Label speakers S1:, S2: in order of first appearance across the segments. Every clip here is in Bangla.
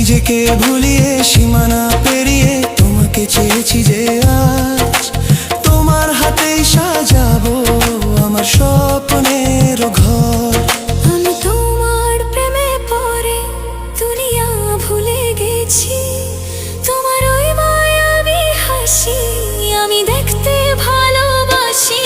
S1: নিজেকে ভুলিয়ে সীমানা পেরিয়ে তোমাকে চেয়েছি যে আজ তোমার হাতেই সাজাবো আমার স্বপ্নের ঘর।
S2: আমি তোমার প্রেমে পড়ে দুনিয়া ভুলে গেছি, তোমার ওই মায়াবী হাসি আমি দেখতে ভালোবাসি।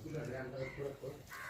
S3: Scusa, Adriano,